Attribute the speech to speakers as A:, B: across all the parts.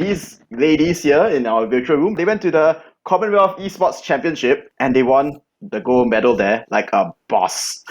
A: these ladies here in our virtual room, they went to the Commonwealth Esports Championship and they won the gold medal there like a boss.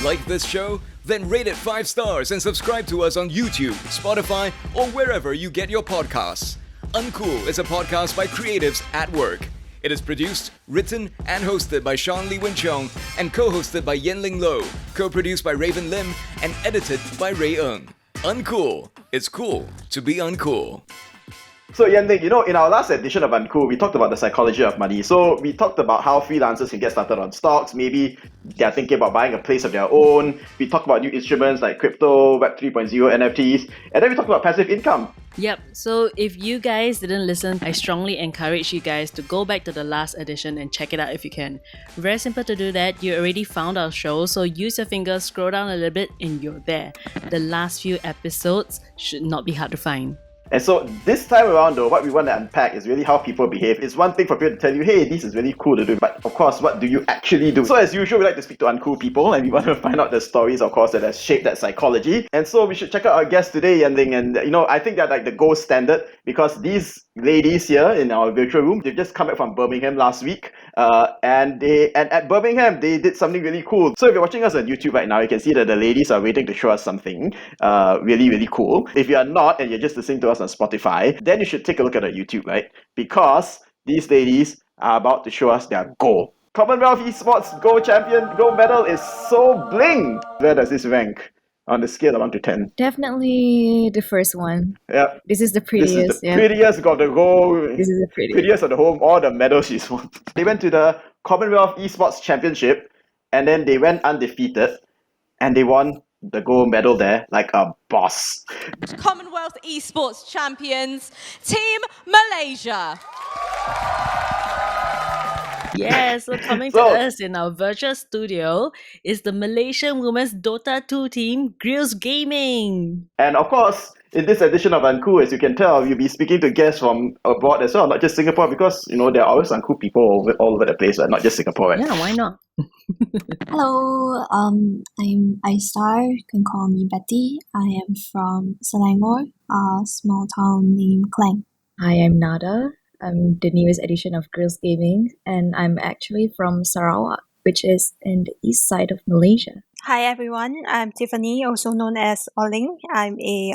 B: Like this show? Then rate it 5 stars and subscribe to us on YouTube, Spotify, or wherever you get your podcasts. Uncool is a podcast by creatives at work. It is produced, written, and hosted by Li-wen Cheong and co-hosted by Ling Lo, co-produced by Raven Lim, and edited by Ray Ng. Uncool. It's cool to be uncool.
A: So Ling, in our last edition of Uncool, we talked about the psychology of money. So we talked about how freelancers can get started on stocks. Maybe they're thinking about buying a place of their own. We talked about new instruments like crypto, Web 3.0, NFTs. And then we talked about passive income.
C: Yep, so if you guys didn't listen, I strongly encourage you guys to go back to the last edition and check it out if you can. Very simple to do that. You already found our show, so use your fingers, scroll down a little bit, and you're there. The last few episodes should not be hard to find.
A: And so this time around though, what we want to unpack is really how people behave. It's one thing for people to tell you, hey, this is really cool to do, but of course, what do you actually do? So as usual, we like to speak to uncool people and we want to find out the stories, of course, that has shaped that psychology. And so we should check out our guest today, Ling. And I think they're like the gold standard because these ladies here in our virtual room, they've just come back from Birmingham last week. And at Birmingham, they did something really cool. So if you're watching us on YouTube right now, you can see that the ladies are waiting to show us something really, really cool. If you are not and you're just listening to us on Spotify, then you should take a look at our YouTube, right? Because these ladies are about to show us their goal. Commonwealth Esports Gold Champion Gold Medal is so bling! Where does this rank on the scale of 1 to 10?
D: Definitely the first one.
A: Yeah.
D: This is the prettiest.
A: This is the prettiest, got the gold.
D: This is the
A: prettiest of the home, all the medals she's won. They went to the Commonwealth Esports Championship and then they went undefeated and they won the gold medal there like a boss.
E: Commonwealth Esports Champions, Team Malaysia.
C: Yeah, so coming to us in our virtual studio is the Malaysian women's Dota 2 team, Grills Gaming.
A: And of course, in this edition of Uncool, as you can tell, you'll be speaking to guests from abroad as well, not just Singapore, because, there are always uncool people all over the place, right? Not just Singapore, right?
C: Yeah, why not?
D: Hello, I'm iStar. You can call me Betty. I am from Selangor, a small town named Klang.
F: Hi, I'm Nada. I'm the newest edition of Girls Gaming, and I'm actually from Sarawak, which is in the east side of Malaysia.
G: Hi everyone, I'm Tiffany, also known as Lyng. I'm a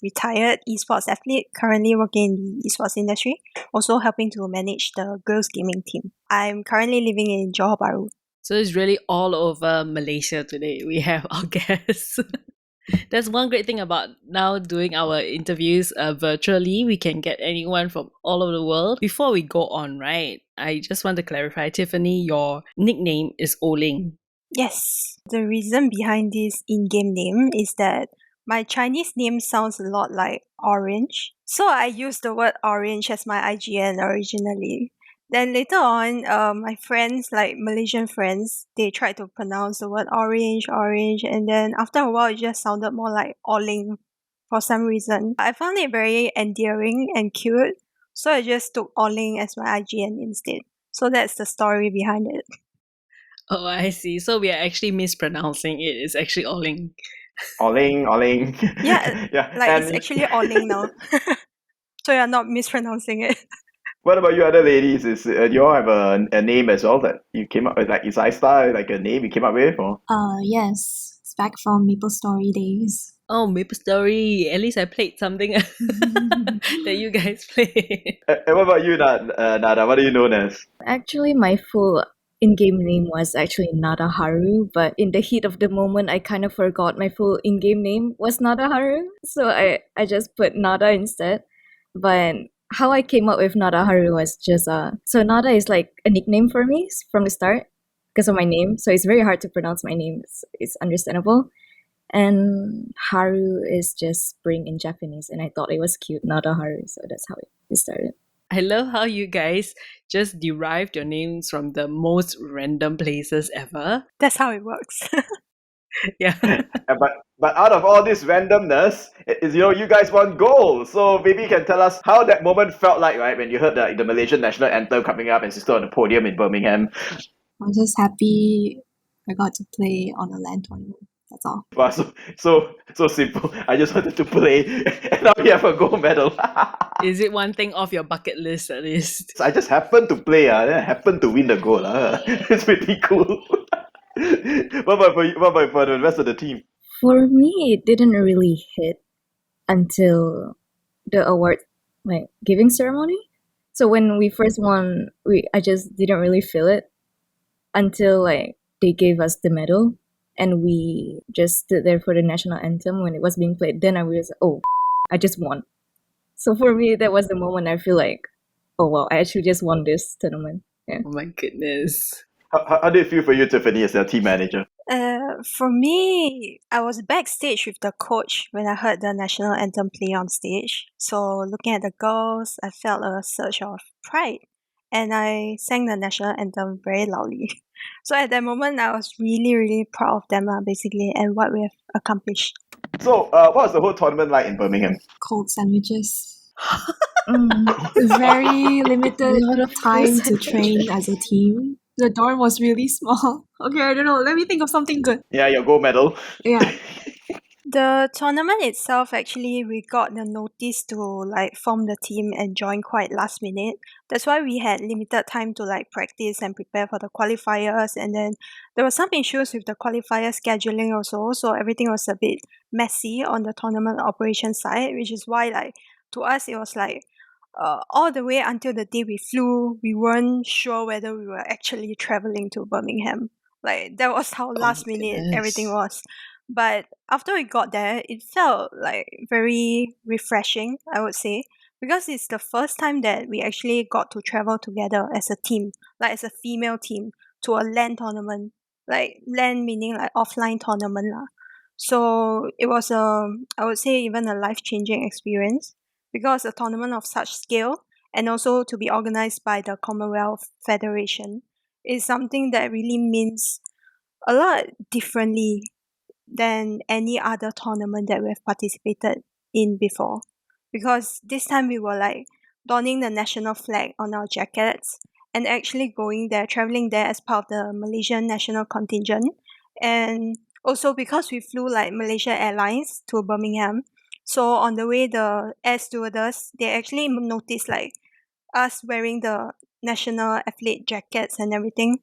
G: retired esports athlete, currently working in the esports industry, also helping to manage the girls gaming team. I'm currently living in Johor Bahru.
C: So it's really all over Malaysia today. We have our guests. That's one great thing about now doing our interviews virtually. We can get anyone from all over the world. Before we go on, right, I just want to clarify, Tiffany, your nickname is Lyng.
G: Yes. The reason behind this in-game name is that my Chinese name sounds a lot like orange. So I used the word orange as my IGN originally. Then later on, my friends, like Malaysian friends, they tried to pronounce the word orange, and then after a while, it just sounded more like Lyng for some reason. I found it very endearing and cute, so I just took Lyng as my IGN instead. So that's the story behind it.
C: Oh, I see. So we are actually mispronouncing it. It's actually Lyng.
A: Lyng.
G: Yeah, it's actually Lyng now. So you're not mispronouncing it.
A: What about you other ladies? Do you all have a name as well that you came up with? Like, is iStar like a name you came up with? Or?
D: Yes. It's back from MapleStory days.
C: Oh, MapleStory. At least I played something that you guys played.
A: And what about you, Nada? What are you known as?
F: Actually, my full in-game name was actually Nada Haru, but in the heat of the moment, I kind of forgot my full in-game name was Nada Haru, so I just put Nada instead. But how I came up with Nada Haru was just so Nada is like a nickname for me from the start because of my name, so it's very hard to pronounce my name. It's understandable, and Haru is just spring in Japanese, and I thought it was cute, Nada Haru, so that's how it started.
C: I love how you guys just derived your names from the most random places ever.
G: That's how it works.
C: Yeah.
A: But out of all this randomness, you guys won gold. So maybe you can tell us how that moment felt like, right, when you heard the Malaysian national anthem coming up and you stood on the podium in Birmingham.
D: I'm just happy I got to play on a LAN tournament. That's all.
A: Wow, so simple. I just wanted to play, and now we have a gold medal.
C: Is it one thing off your bucket list at least?
A: So I just happened to play, then I happened to win the goal. It's pretty cool. What about for the rest of the team?
F: For me, it didn't really hit until the award giving ceremony. So when we first won, I just didn't really feel it until they gave us the medal and we just stood there for the national anthem when it was being played. Then I realized, oh, I just won. So for me, that was the moment I feel like, oh wow, I actually just won this tournament. Yeah.
C: Oh my goodness.
A: How did it feel for you, Tiffany, as a team manager?
G: For me, I was backstage with the coach when I heard the national anthem play on stage. So looking at the girls, I felt a surge of pride, and I sang the national anthem very loudly. So at that moment, I was really, really proud of them, basically, and what we have accomplished.
A: So, what was the whole tournament like in Birmingham?
D: Cold sandwiches.
F: Mm.
D: Very limited
C: lot of
D: time
C: cold
D: to train as a team. The dorm was really small. Okay, I don't know. Let me think of something good.
A: Yeah, your gold medal.
D: Yeah.
G: The tournament itself, actually, we got the notice to form the team and join quite last minute. That's why we had limited time to practice and prepare for the qualifiers. And then there were some issues with the qualifier scheduling also, so everything was a bit messy on the tournament operation side, which is why to us it was all the way until the day we flew, we weren't sure whether we were actually traveling to Birmingham. That was how last minute everything was. But after we got there, it felt very refreshing, I would say, because it's the first time that we actually got to travel together as a team, as a female team, to a LAN tournament. LAN meaning offline tournament lah. So it was I would say even a life-changing experience, because a tournament of such scale and also to be organized by the Commonwealth Federation is something that really means a lot differently than any other tournament that we have participated in before. Because this time we were donning the national flag on our jackets and actually going there, traveling there as part of the Malaysian national contingent. And also because we flew Malaysia Airlines to Birmingham, so on the way the air stewardess, they actually noticed us wearing the national athlete jackets and everything.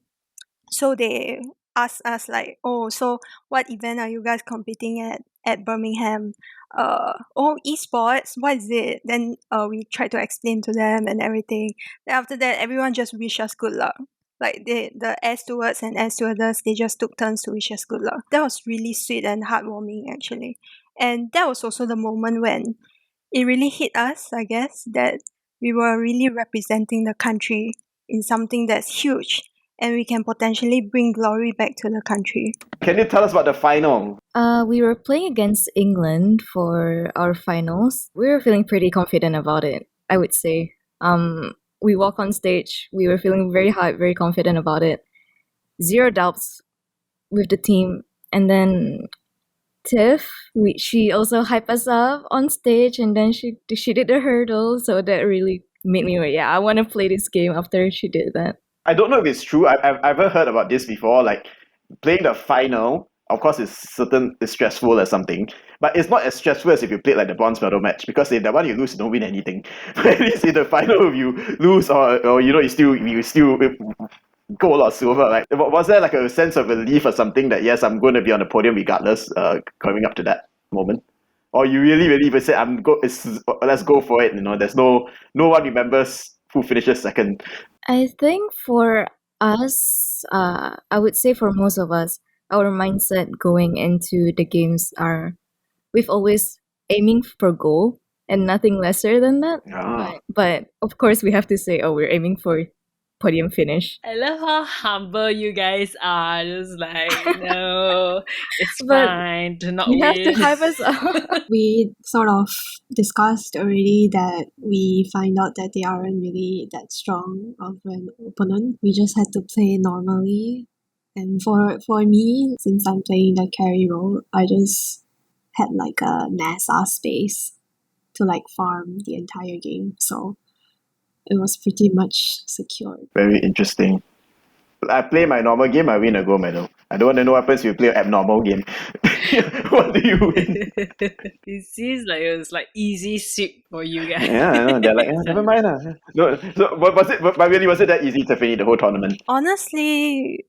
G: So they asked us oh, so what event are you guys competing at Birmingham? Oh, esports, what is it? Then we tried to explain to them and everything. Then after that, everyone just wished us good luck. The air stewards and air stewardess, they just took turns to wish us good luck. That was really sweet and heartwarming, actually. And that was also the moment when it really hit us, I guess, that we were really representing the country in something that's huge, and we can potentially bring glory back to the country.
A: Can you tell us about the final?
F: We were playing against England for our finals. We were feeling pretty confident about it, I would say. We walk on stage, we were feeling very hyped, very confident about it. Zero doubts with the team. And then Tiff, she also hyped us up on stage, and then she did the hurdle, so that really made me I want to play this game after she did that.
A: I don't know if it's true. I've ever heard about this before. Playing the final, of course, it's stressful or something, but it's not as stressful as if you played the bronze medal match, because if that one you lose, you don't win anything. But at least in the final, if you lose or you still gold or silver. Was there a sense of relief or something that yes, I'm going to be on the podium regardless, coming up to that moment? Or you really said let's go for it? There's no one remembers who finishes second.
F: I think for us, I would say for most of us, our mindset going into the games are we've always aiming for goal and nothing lesser than that.
A: Ah.
F: But of course, we have to say, we're aiming for podium finish.
C: I love how humble you guys are. Just no, it's
F: But
C: fine to not
F: You have to
C: win.
F: hype us up.
D: We sort of discussed already that we find out that they aren't really that strong of an opponent. We just had to play normally. And for me, since I'm playing the carry role, I just had a NASA space to farm the entire game. So it was pretty much secured.
A: Very interesting. I play my normal game, I win a gold medal. I don't want to know what happens if you play an abnormal game. What do you win?
C: It seems like it was like easy sweep for you guys.
A: Yeah, I know. They're like, never mind. No, so, but really, was it that easy to finish the whole tournament?
G: Honestly,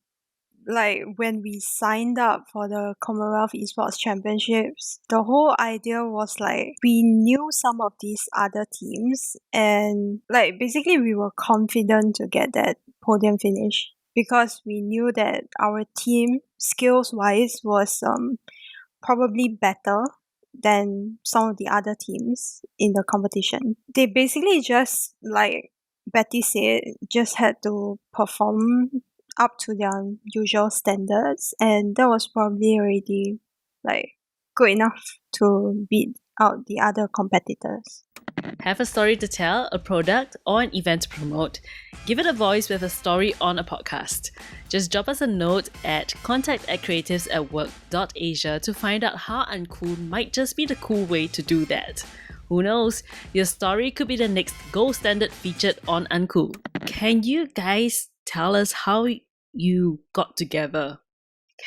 G: like when we signed up for the Commonwealth Esports Championships, the whole idea was like we knew some of these other teams, and like basically we were confident to get that podium finish because we knew that our team skills wise was probably better than some of the other teams in the competition. They basically just, like Betty said, just had to perform up to their usual standards, and that was probably already like good enough to beat out the other competitors.
C: Have a story to tell, a product, or an event to promote? Give it a voice with a story on a podcast. Just drop us a note at contact@creativesatwork.asia to find out how uncool might just be the cool way to do that. Who knows? Your story could be the next gold standard featured on Uncool. Can you guys tell us how you got together,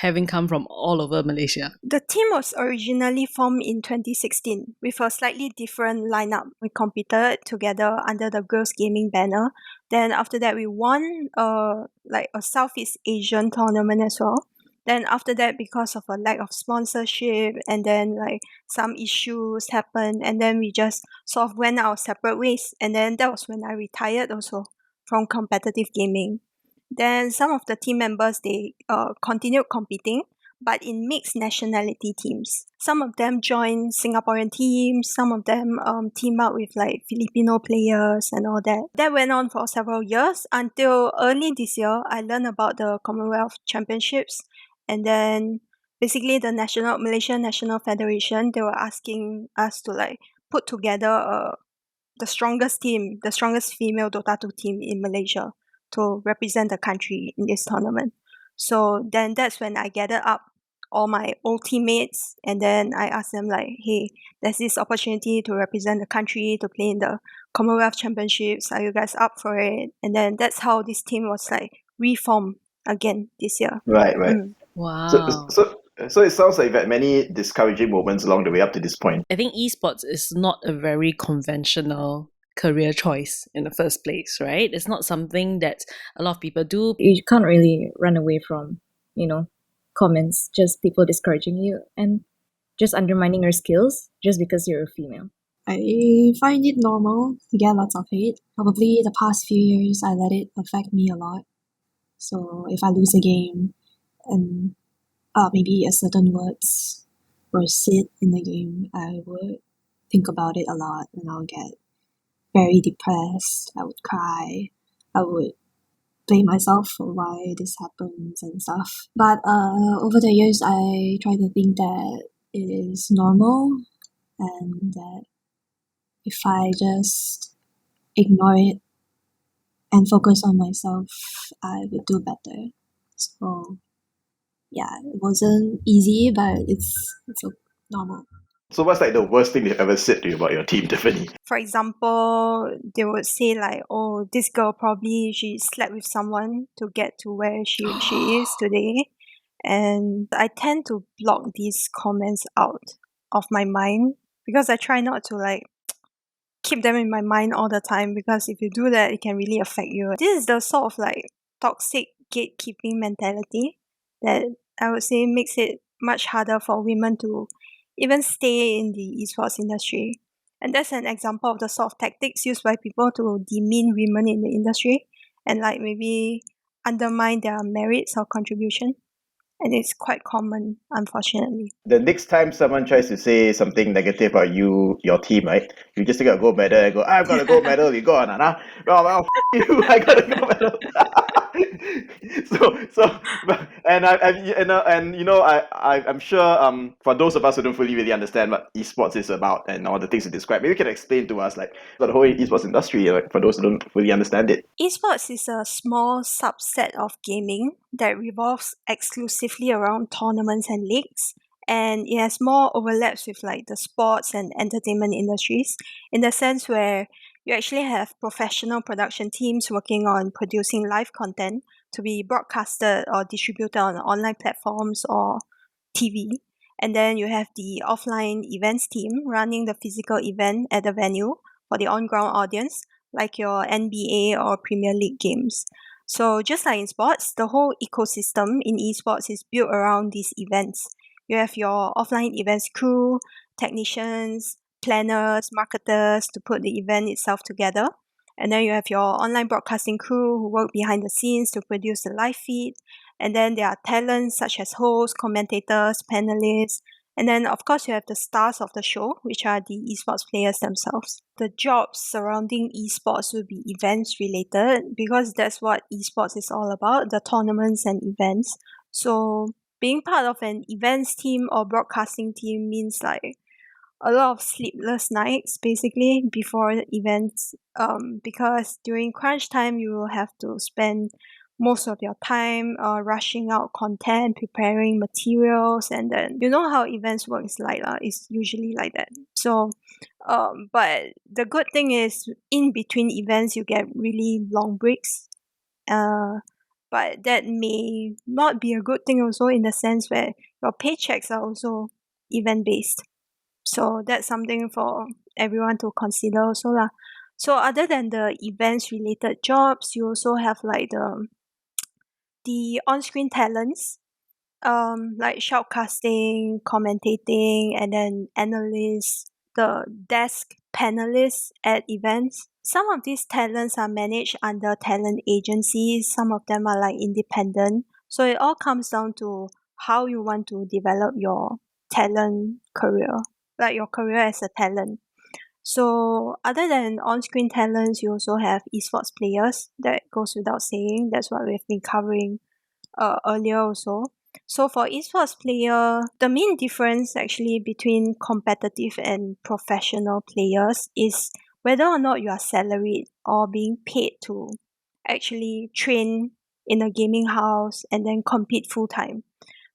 C: having come from all over Malaysia?
G: The team was originally formed in 2016 with a slightly different lineup. We competed together under the Girls Gaming banner. Then after that, we won a Southeast Asian tournament as well. Then after that, because of a lack of sponsorship and then like some issues happened, and then we just sort of went our separate ways. And then that was when I retired also from competitive gaming. Then some of the team members, they continued competing, but in mixed nationality teams. Some of them joined Singaporean teams, some of them team up with like Filipino players and all that. That went on for several years until early this year, I learned about the Commonwealth Championships, and then basically the Malaysian National Federation, they were asking us to like put together the strongest team, the strongest female Dota 2 team in Malaysia to represent the country in this tournament. So then that's when I gathered up all my old teammates, and then I asked them like, hey, there's this opportunity to represent the country, to play in the Commonwealth Championships. Are you guys up for it? And then that's how this team was like reformed again this year.
A: Right.
C: Wow.
A: So it sounds like you've had many discouraging moments along the way up to this point.
C: I think esports is not a very conventional career choice in the first place, right? It's not something that a lot of people do.
F: You can't really run away from, comments, just people discouraging you and just undermining your skills just because you're a female.
D: I find it normal to get lots of hate. Probably the past few years, I let it affect me a lot. So if I lose a game and maybe a certain words were said in the game, I would think about it a lot and I would get very depressed. I would cry. I would blame myself for why this happens and stuff. But over the years, I try to think that it is normal and that if I just ignore it and focus on myself, I would do better. So yeah, it wasn't easy, but it's normal.
A: So what's like the worst thing they've ever said to you about your team, Tiffany?
G: For example, they would say like, oh, this girl probably she slept with someone to get to where she is today. And I tend to block these comments out of my mind because I try not to like keep them in my mind all the time, because if you do that, it can really affect you. This is the sort of like toxic gatekeeping mentality that I would say makes it much harder for women to even stay in the esports industry. And that's an example of the sort of tactics used by people to demean women in the industry and like maybe undermine their merits or contribution. And it's quite common, unfortunately.
A: The next time someone tries to say something negative about you, your team, right? You just take a gold medal and go, I've got a gold medal, you go on, Anna. Oh, well, you, I got a gold medal. I'm sure for those of us who don't fully really understand what esports is about and all the things you describe, maybe you can explain to us like the whole esports industry, like for those who don't fully understand it.
G: Esports is a small subset of gaming that revolves exclusively around tournaments and leagues, and it has more overlaps with like the sports and entertainment industries in the sense where you actually have professional production teams working on producing live content to be broadcasted or distributed on online platforms or TV. And then you have the offline events team running the physical event at the venue for the on-ground audience, like your NBA or Premier League games. So just like in sports, the whole ecosystem in esports is built around these events. You have your offline events crew, technicians, planners, marketers to put the event itself together. And then you have your online broadcasting crew who work behind the scenes to produce the live feed. And then there are talents such as hosts, commentators, panelists. And then, of course, you have the stars of the show, which are the esports players themselves. The jobs surrounding esports will be events related because that's what esports is all about, the tournaments and events. So being part of an events team or broadcasting team means like a lot of sleepless nights basically before the events, because during crunch time you will have to spend most of your time rushing out content, preparing materials, and then you know how events work is like it's usually like that. So but the good thing is in between events you get really long breaks, but that may not be a good thing also in the sense where your paychecks are also event based. So that's something for everyone to consider also lah. So other than the events related jobs, you also have like the on-screen talents, like shoutcasting, commentating, and then analysts, the desk panelists at events. Some of these talents are managed under talent agencies, some of them are like independent. So it all comes down to how you want to develop your talent career, like your career as a talent. So other than on-screen talents, you also have esports players. That goes without saying. That's what we've been covering earlier also. So for esports player, the main difference actually between competitive and professional players is whether or not you are salaried or being paid to actually train in a gaming house and then compete full time.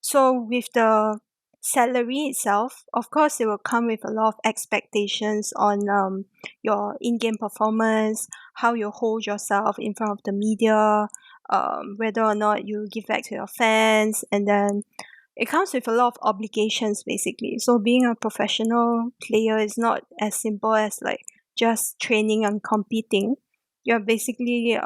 G: So with the salary itself, of course, it will come with a lot of expectations on your in-game performance, how you hold yourself in front of the media, whether or not you give back to your fans, and then it comes with a lot of obligations basically. So being a professional player is not as simple as like just training and competing. You're basically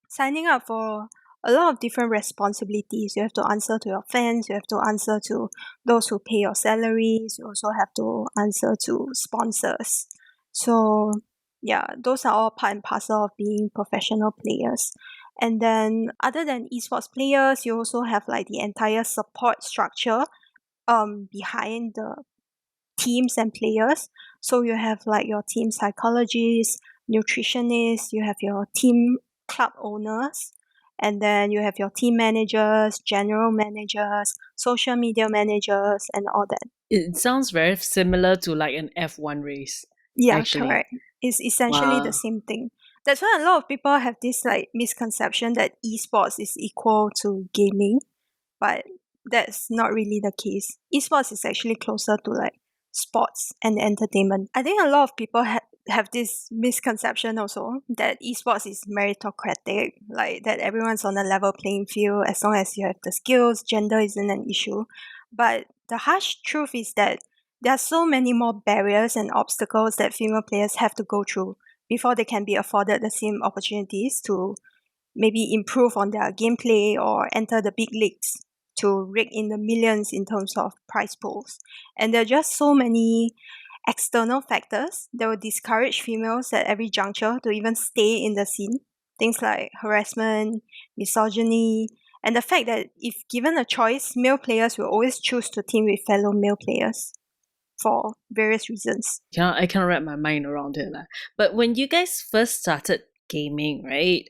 G: signing up for a lot of different responsibilities. You have to answer to your fans, you have to answer to those who pay your salaries, you also have to answer to sponsors. So yeah, those are all part and parcel of being professional players. And then other than esports players, you also have like the entire support structure behind the teams and players. So you have like your team psychologists, nutritionists, you have your team club owners, and then you have your team managers, general managers, social media managers, and all that.
C: It sounds very similar to like an F1 race.
G: Yeah,
C: actually.
G: correct. It's essentially
C: Wow.
G: the same thing. That's why a lot of people have this like misconception that esports is equal to gaming, but that's not really the case. Esports is actually closer to like sports and entertainment. I think a lot of people have this misconception also that esports is meritocratic, like that everyone's on a level playing field as long as you have the skills, gender isn't an issue. But the harsh truth is that there are so many more barriers and obstacles that female players have to go through before they can be afforded the same opportunities to maybe improve on their gameplay or enter the big leagues to rake in the millions in terms of prize pools. And there are just so many external factors that will discourage females at every juncture to even stay in the scene. Things like harassment, misogyny, and the fact that if given a choice, male players will always choose to team with fellow male players for various reasons.
C: I can't wrap my mind around it. But when you guys first started gaming, right?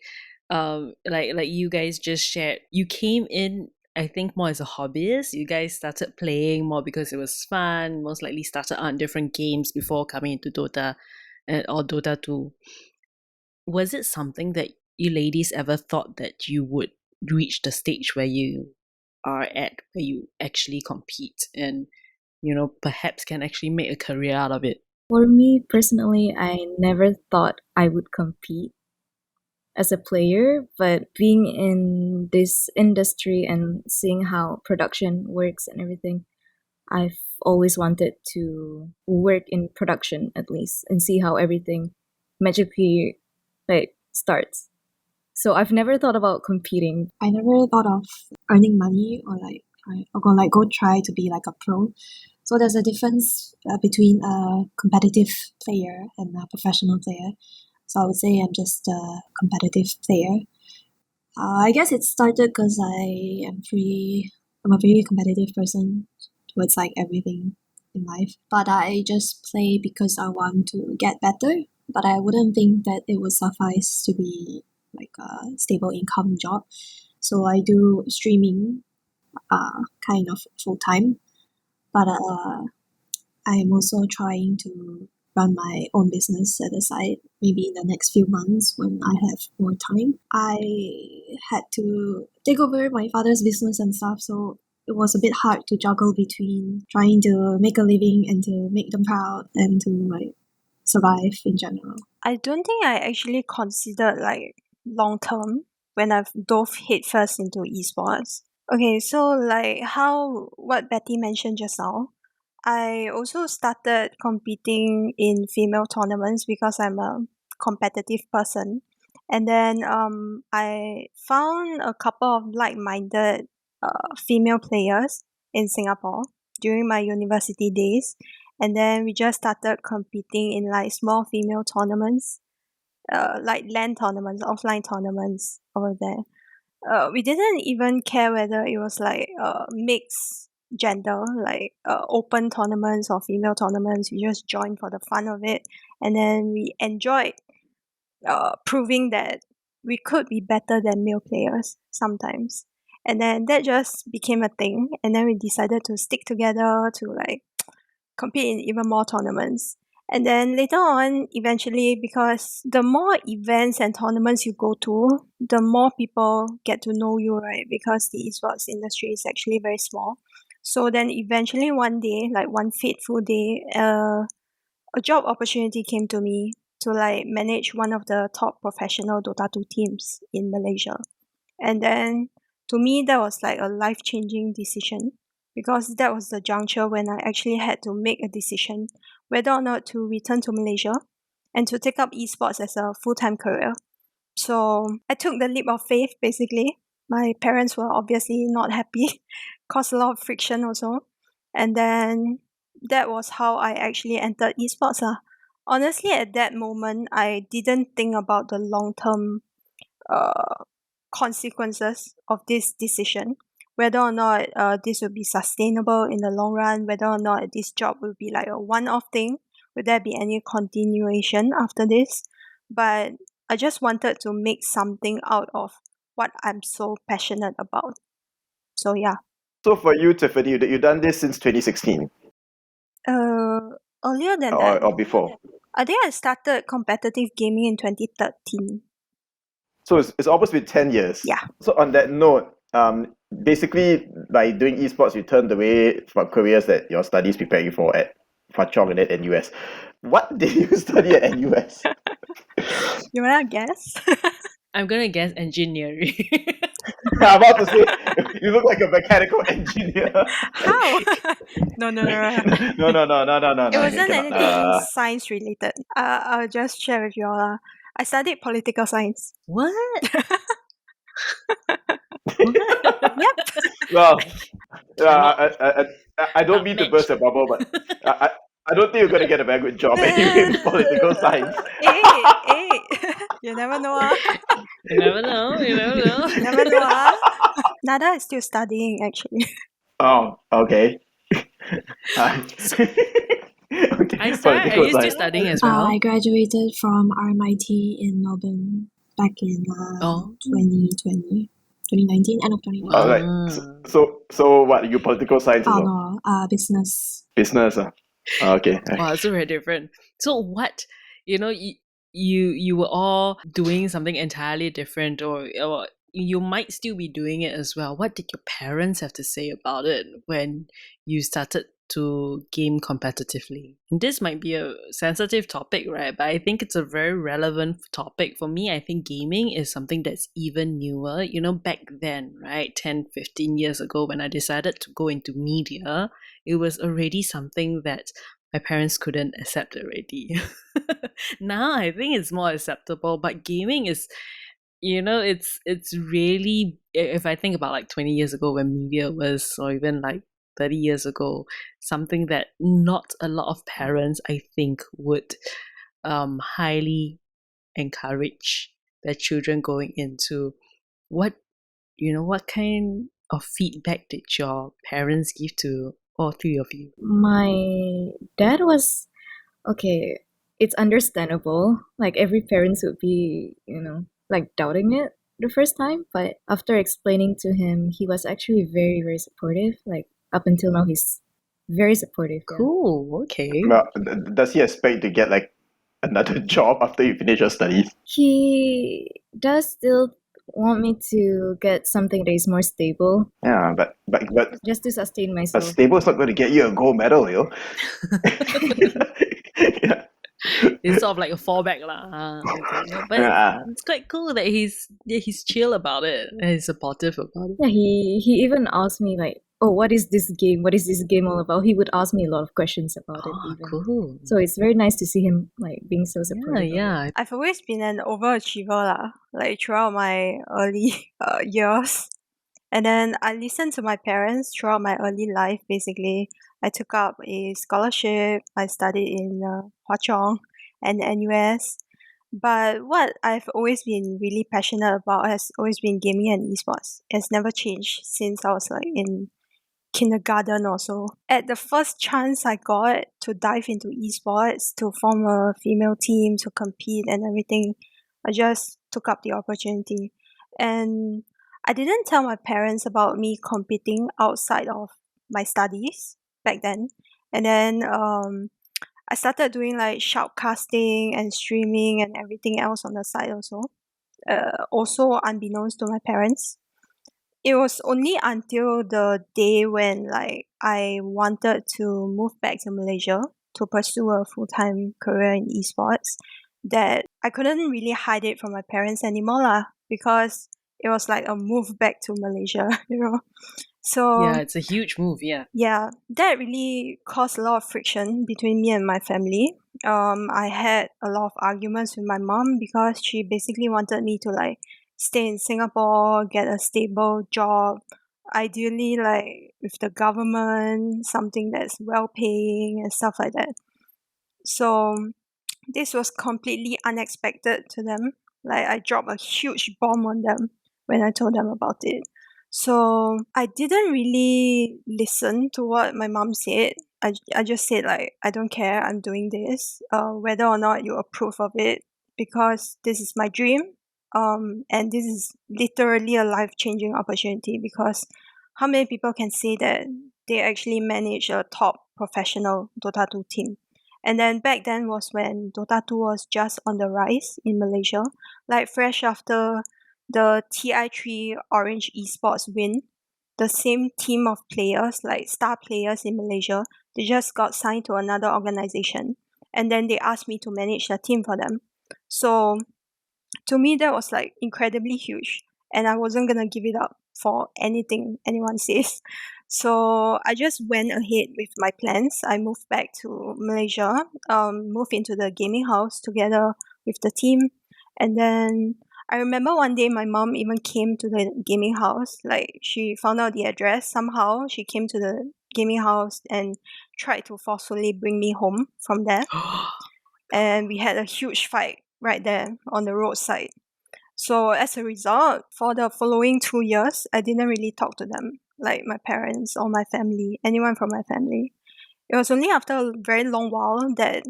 C: Like you guys just shared, you came in, I think, more as a hobbyist. You guys started playing more because it was fun. Most likely started on different games before coming into Dota or Dota 2. Was it something that you ladies ever thought that you would reach the stage where you are at, where you actually compete and, perhaps can actually make a career out of it?
F: For me personally, I never thought I would compete. as a player, but being in this industry and seeing how production works and everything, I've always wanted to work in production at least and see how everything magically starts. So I've never thought about competing.
D: I never thought of earning money or go try to be like a pro. So there's a difference between a competitive player and a professional player. So I would say I'm just a competitive player. I guess it started because I'm a very competitive person towards like everything in life. But I just play because I want to get better. But I wouldn't think that it would suffice to be like a stable income job. So I do streaming kind of full time. But I am also trying to run my own business at the side, maybe in the next few months when I have more time. I had to take over my father's business and stuff, so it was a bit hard to juggle between trying to make a living and to make them proud and to like survive in general.
G: I don't think I actually considered like long term when I've dove headfirst into esports. Okay, so like what Betty mentioned just now, I also started competing in female tournaments because I'm a competitive person. And then I found a couple of like-minded female players in Singapore during my university days. And then we just started competing in like small female tournaments, like LAN tournaments, offline tournaments over there. We didn't even care whether it was like mixed gender, like open tournaments or female tournaments. We just joined for the fun of it, and then we enjoyed proving that we could be better than male players sometimes. And then that just became a thing, and then we decided to stick together to like compete in even more tournaments. And then later on, eventually, because the more events and tournaments you go to, the more people get to know you, right? Because the esports industry is actually very small. So then eventually one day, like one fateful day, a job opportunity came to me to like manage one of the top professional Dota 2 teams in Malaysia. And then to me, that was like a life-changing decision, because that was the juncture when I actually had to make a decision whether or not to return to Malaysia and to take up esports as a full-time career. So I took the leap of faith, basically. My parents were obviously not happy, caused a lot of friction also. And then that was how I actually entered esports. Honestly, at that moment, I didn't think about the long-term consequences of this decision, whether or not this will be sustainable in the long run, whether or not this job will be like a one-off thing, will there be any continuation after this. But I just wanted to make something out of what I'm so passionate about. So yeah.
A: So for you, Tiffany, you've done this since 2016
G: Earlier than that.
A: or before.
G: I think I started competitive gaming in 2013.
A: So it's almost been 10 years.
G: Yeah.
A: So on that note, basically by doing esports, you turned away from careers that your studies prepared you for Cheong and at NUS. What did you study at NUS?
G: You wanna guess?
C: I'm gonna guess engineering.
A: I'm about to say, you look like a mechanical engineer.
G: How? No.
A: No.
G: It wasn't
A: cannot.
G: anything science related. I'll just share with you all. I studied political science.
C: What?
G: Yep.
A: Well, I don't mean to burst your bubble, but I don't think you're going to get a very good job anyway with political science.
G: Hey, you never know.
C: You never know.
G: Never know. Nada is still studying, actually.
A: Oh, okay. Okay,
C: Are you
A: political
C: still
A: science.
C: studying as well?
D: I graduated from RMIT in Melbourne back in 2020, 2019, end of 2019.
A: All right. So what? You political science as well?
D: No, business.
A: Business. Okay.
C: Wow, it's so very different. So what? You were all doing something entirely different, or you might still be doing it as well. What did your parents have to say about it when you started to game competitively? And this might be a sensitive topic, right? But I think it's a very relevant topic. For me, I think gaming is something that's even newer. You know, back then, right, 10, 15 years ago, when I decided to go into media, it was already something that my parents couldn't accept already. Now I think it's more acceptable, but gaming is, it's really, if I think about like 20 years ago when media was, or even like 30 years ago, something that not a lot of parents, I think, would highly encourage their children going into. What kind of feedback did your parents give to all three of you?
F: My dad was okay. It's understandable. Like every parents would be, like doubting it the first time, but after explaining to him, he was actually very, very supportive. Like up until now, he's very supportive. Yeah.
C: Cool, okay.
A: Well, does he expect to get like another job after you finish your studies?
F: He does still want me to get something that is more stable,
A: Yeah, but
F: just to sustain myself.
A: stable is not going to get you a gold medal, yo. Yeah.
C: It's sort of like a fallback lah. Okay. But
A: Yeah.
C: it's quite cool that he's chill about it and he's supportive about it.
F: Yeah, he even asked me like, "Oh, what is this game? What is this game all about?" He would ask me a lot of questions about it.
C: Oh,
F: Even.
C: cool.
F: So it's very nice to see him like being so supportive.
C: Yeah.
G: I've always been an overachiever lah, like throughout my early years. And then I listened to my parents throughout my early life, basically. I took up a scholarship. I studied in Cheong and NUS. But what I've always been really passionate about has always been gaming and esports. It's never changed since I was like in kindergarten or so. At the first chance I got to dive into esports, to form a female team, to compete and everything, I just took up the opportunity. And I didn't tell my parents about me competing outside of my studies back then. And then I started doing like shoutcasting and streaming and everything else on the side also. Also unbeknownst to my parents. It was only until the day when like I wanted to move back to Malaysia to pursue a full-time career in esports that I couldn't really hide it from my parents anymore lah, because it was like a move back to Malaysia, So
C: Yeah, it's a huge move, yeah.
G: yeah, that really caused a lot of friction between me and my family. I had a lot of arguments with my mom because she basically wanted me to like stay in Singapore, get a stable job, ideally like with the government, something that's well paying and stuff like that. So this was completely unexpected to them. Like I dropped a huge bomb on them when I told them about it. So I didn't really listen to what my mom said. I just said like, I don't care, I'm doing this, whether or not you approve of it, because this is my dream. And this is literally a life-changing opportunity, because how many people can say that they actually manage a top professional Dota 2 team? And then back then was when Dota 2 was just on the rise in Malaysia, like fresh after the TI3 Orange Esports win. The same team of players, like star players in Malaysia, they just got signed to another organization. And then they asked me to manage the team for them. So to me, that was like incredibly huge. And I wasn't going to give it up for anything anyone says. So I just went ahead with my plans. I moved back to Malaysia, moved into the gaming house together with the team. And then I remember one day my mom even came to the gaming house. Like she found out the address somehow. She came to the gaming house and tried to forcefully bring me home from there. And we had a huge fight right there on the roadside. So as a result, for the following 2 years, I didn't really talk to them, like my parents or my family, anyone from my family. It was only after a very long while that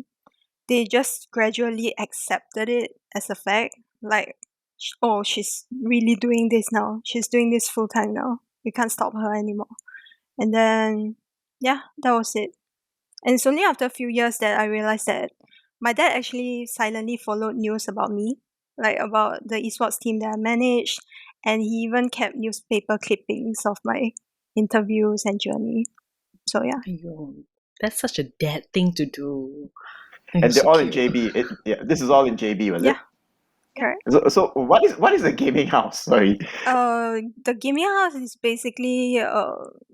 G: they just gradually accepted it as a fact. Like, oh, she's really doing this now. She's doing this full time now. We can't stop her anymore. And then, yeah, that was it. And it's only after a few years that I realized that my dad actually silently followed news about me, like about the esports team that I managed, and he even kept newspaper clippings of my interviews and journey. So yeah.
C: Aiyo, that's such a dad thing to do.
A: And they're
C: So
A: all in
C: cute.
A: JB. This is all in JB, was
G: Yeah.
A: it?
G: Correct.
A: So what is a gaming house? Sorry.
G: The gaming house is basically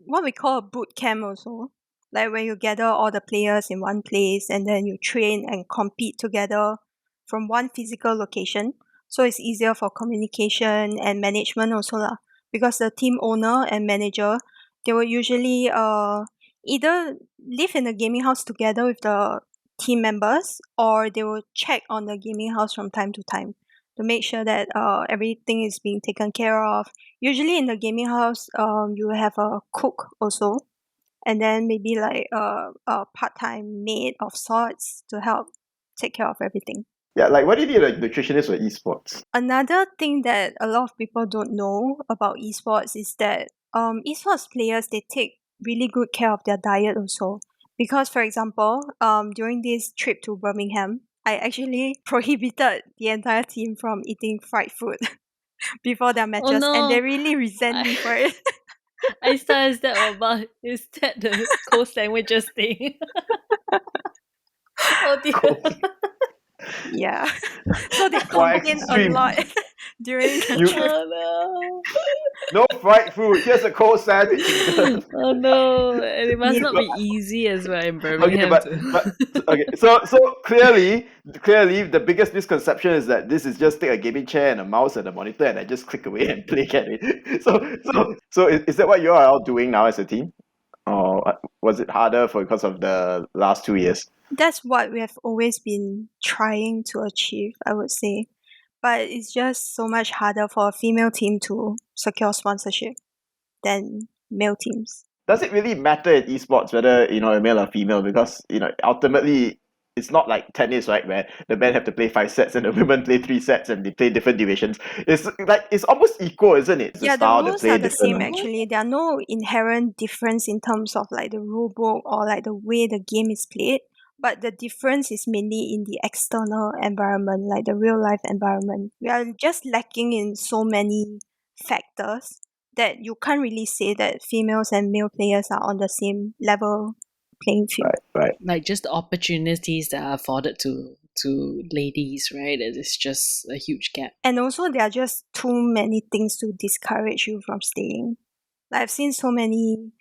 G: what we call a boot camp also. Like when you gather all the players in one place and then you train and compete together from one physical location. So it's easier for communication and management also lah. Because the team owner and manager, they will usually either live in the gaming house together with the team members, or they will check on the gaming house from time to time to make sure that everything is being taken care of. Usually in the gaming house, you will have a cook also, and then maybe like a part-time maid of sorts to help take care of everything.
A: Yeah, like what do you need a nutritionist for esports?
G: Another thing that a lot of people don't know about esports is that esports players, they take really good care of their diet also. Because for example, during this trip to Birmingham, I actually prohibited the entire team from eating fried food before their
C: Oh
G: matches, and they
C: no!
G: really resent me for it.
C: I thought is that about is that the cold sandwiches thing? Oh dear.
G: Yeah. So they
A: Quite
G: complain a
A: extreme.
G: lot during the
A: You
G: trip.
C: Oh
A: no fried food. Here's a cold sandwich.
C: no! Oh no! And it must
G: Need-
C: not be easy as well in
A: Okay,
C: Birmingham.
A: but okay. So clearly the biggest misconception is that this is just take a gaming chair and a mouse and a monitor and I just click away and play can it. So is that what you are all doing now as a team? Or was it harder because of the last 2 years?
G: That's what we have always been trying to achieve, I would say. But it's just so much harder for a female team to secure sponsorship than male teams.
A: Does it really matter in esports whether a male or female? Because ultimately it's not like tennis, right, where the men have to play 5 sets and the women play 3 sets and they play different durations. It's almost equal, isn't it?
G: Yeah, the
A: style,
G: rules
A: play
G: are the
A: different,
G: same actually. There are no inherent difference in terms of like the rule book or like the way the game is played. But the difference is mainly in the external environment, like the real life environment. We are just lacking in so many factors that you can't really say that females and male players are on the same level playing field.
A: Right.
C: Like just the opportunities that are afforded to ladies, right? It is just a huge gap.
G: And also, there are just too many things to discourage you from staying. Like, I've seen so many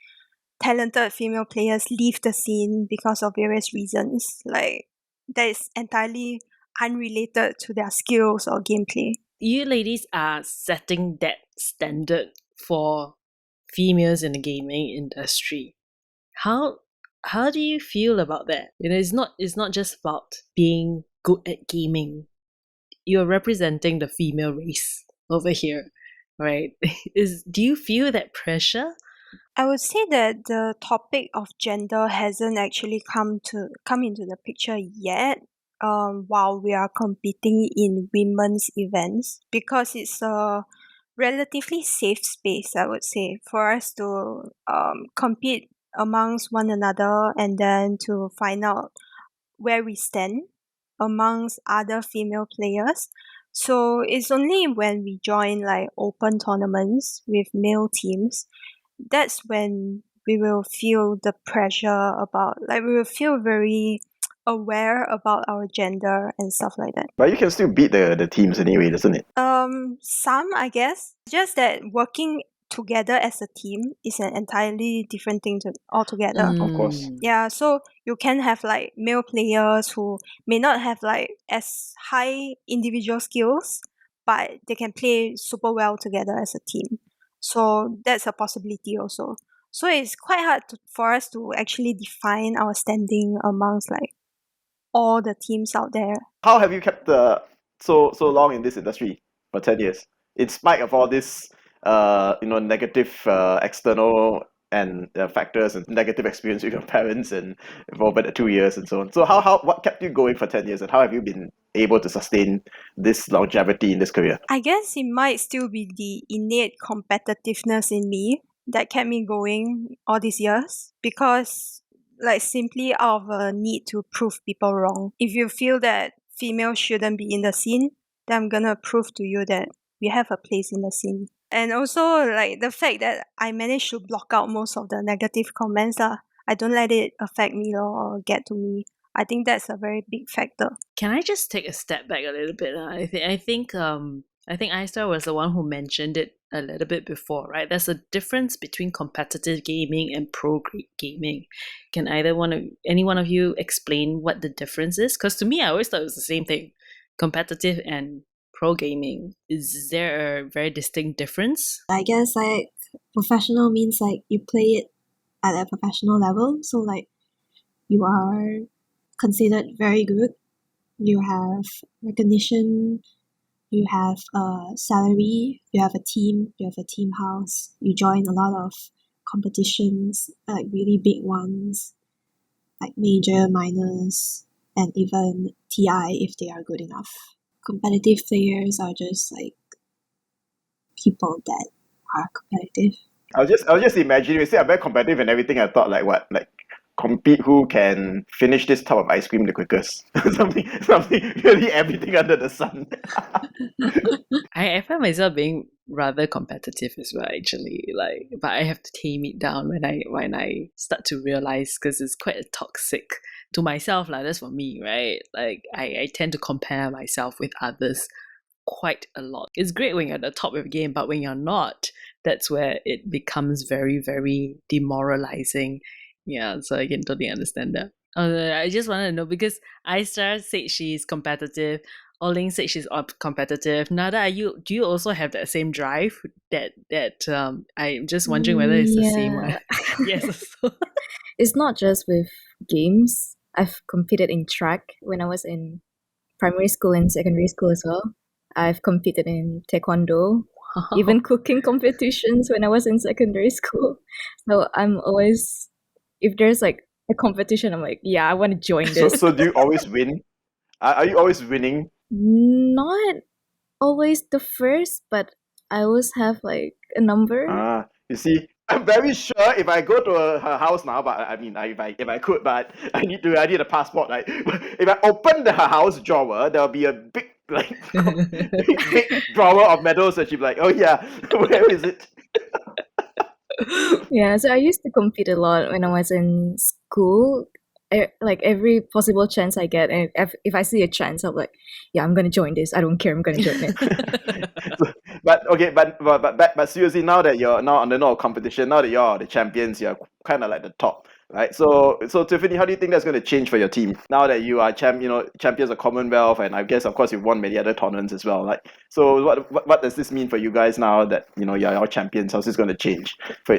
G: talented female players leave the scene because of various reasons. Like, that is entirely unrelated to their skills or gameplay.
C: You ladies are setting that standard for females in the gaming industry. How do you feel about that? It's not just about being good at gaming. You're representing the female race over here, right? Do you feel that pressure?
G: I would say that the topic of gender hasn't actually come into the picture yet. While we are competing in women's events, because it's a relatively safe space, I would say, for us to compete amongst one another and then to find out where we stand amongst other female players. So it's only when we join like open tournaments with male teams, that's when we will feel the pressure about, like, we will feel very aware about our gender and stuff like that.
A: But you can still beat the teams anyway, doesn't it?
G: Some, I guess. Just that working together as a team is an entirely different thing altogether.
A: Of course.
G: Yeah, so you can have like male players who may not have like as high individual skills, but they can play super well together as a team. So that's a possibility also. So it's quite hard for us to actually define our standing amongst like all the teams out there.
A: How have you kept so long in this industry for 10 years? In spite of all this negative external and factors and negative experience with your parents and over the 2 years and so on. So what kept you going for 10 years and how have you been able to sustain this longevity in this career?
G: I guess it might still be the innate competitiveness in me that kept me going all these years, because like simply out of a need to prove people wrong. If you feel that females shouldn't be in the scene, then I'm gonna prove to you that we have a place in the scene. And also like the fact that I managed to block out most of the negative comments. I I don't let it affect me or get to me. I think that's a very big factor.
C: Can I just take a step back a little bit? I think Aistar was the one who mentioned it a little bit before, right? There's a difference between competitive gaming and gaming. Can any one of you explain what the difference is? Because to me, I always thought it was the same thing, competitive and pro gaming. Is there a very distinct difference?
D: I guess like professional means like you play it at a professional level. So like you are considered very good. You have recognition. You have a salary. You have a team. You have a team house. You join a lot of competitions, like really big ones, like major, minors, and even TI if they are good enough. Competitive players are just like people that are competitive.
A: I was just imagining. You say I'm very competitive and everything. I thought like what, like compete who can finish this tub of ice cream the quickest. something really everything under the sun.
C: I find myself being rather competitive as well, actually. Like, but I have to tame it down when I start to realize, because it's quite toxic to myself. Like, that's for me, right? Like, I tend to compare myself with others quite a lot. It's great when you're at the top of the game, but when you're not, that's where it becomes very, very demoralizing. Yeah, so I can totally understand that. I just want to know, because Aistar said she's competitive. Lyng said she's competitive. Nada, do you also have that same drive? I'm just wondering whether it's the same one. Yes.
F: It's not just with games. I've competed in track when I was in primary school and secondary school as well. I've competed in taekwondo, even cooking competitions when I was in secondary school. So I'm always, if there's like a competition, I'm like, yeah, I want to join this.
A: So do you always win? Are you always winning?
F: Not always the first, but I always have like a number.
A: You see, I'm very sure if I go to her house now, but I mean, if I could, but I need a passport. Like, if I open her house drawer, there'll be a big like big drawer of medals, and she'll be like, "Oh yeah, where is it?"
F: Yeah, so I used to compete a lot when I was in school. Like every possible chance I get, and if I see a chance, I'm like, yeah, I'm gonna join this. I don't care, I'm gonna join it.
A: But seriously, now that you're now on the note of competition, now that you're the champions, you're kind of like the top, right? So Tiffany, how do you think that's going to change for your team now that you are champions of Commonwealth, and I guess of course you've won many other tournaments as well. Like, so what does this mean for you guys now that you're our champions? How's this going to change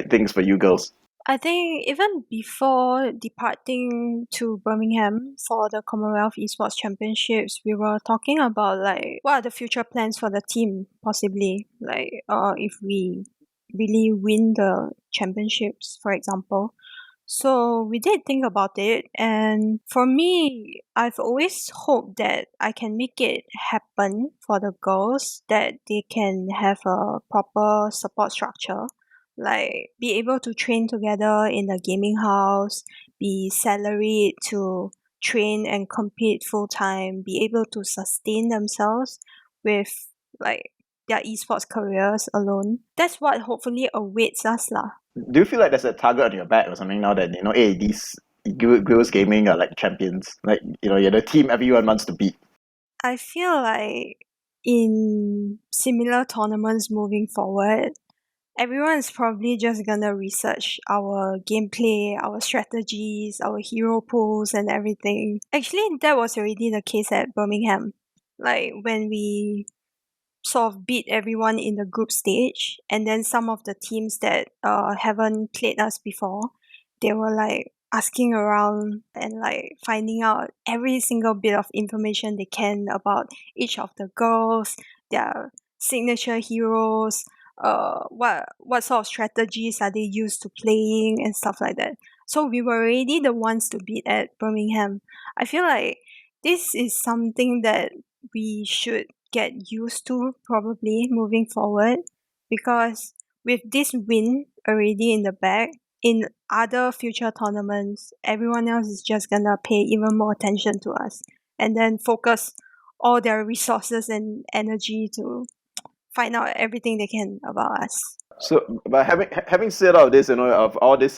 A: things for you girls?
G: I think even before departing to Birmingham for the Commonwealth Esports Championships, we were talking about like what are the future plans for the team, possibly like if we really win the championships, for example. So we did think about it, and for me, I've always hoped that I can make it happen for the girls, that they can have a proper support structure, like be able to train together in the gaming house, be salaried to train and compete full time, be able to sustain themselves with like their esports careers alone. That's what hopefully awaits us lah.
A: Do you feel like there's a target on your back or something now that hey, these girls gaming are like champions, like you're the team everyone wants to beat?
G: I feel like in similar tournaments moving forward, everyone is probably just gonna research our gameplay, our strategies, our hero pools and everything. Actually, that was already the case at Birmingham. Like when we sort of beat everyone in the group stage, and then some of the teams that haven't played us before, they were like asking around and like finding out every single bit of information they can about each of the girls, their signature heroes, what sort of strategies are they used to playing and stuff like that. So we were already the ones to beat at Birmingham. I feel like this is something that we should get used to probably moving forward, because with this win already in the bag, in other future tournaments, everyone else is just gonna pay even more attention to us and then focus all their resources and energy to find out everything they can about us.
A: So, but having said all this, of all this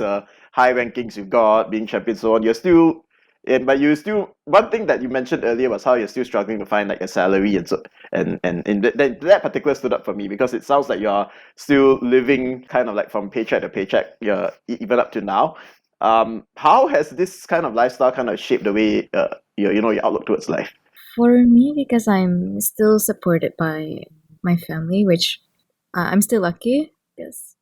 A: high rankings you got, being champion, so on, you're still. But you still, one thing that you mentioned earlier was how you're still struggling to find like a salary, and so and in that particular stood up for me, because it sounds like you're still living kind of like from paycheck to paycheck, even up to now. How has this kind of lifestyle kind of shaped the way your outlook towards life?
F: For me, because I'm still supported by my family, which I'm still lucky because,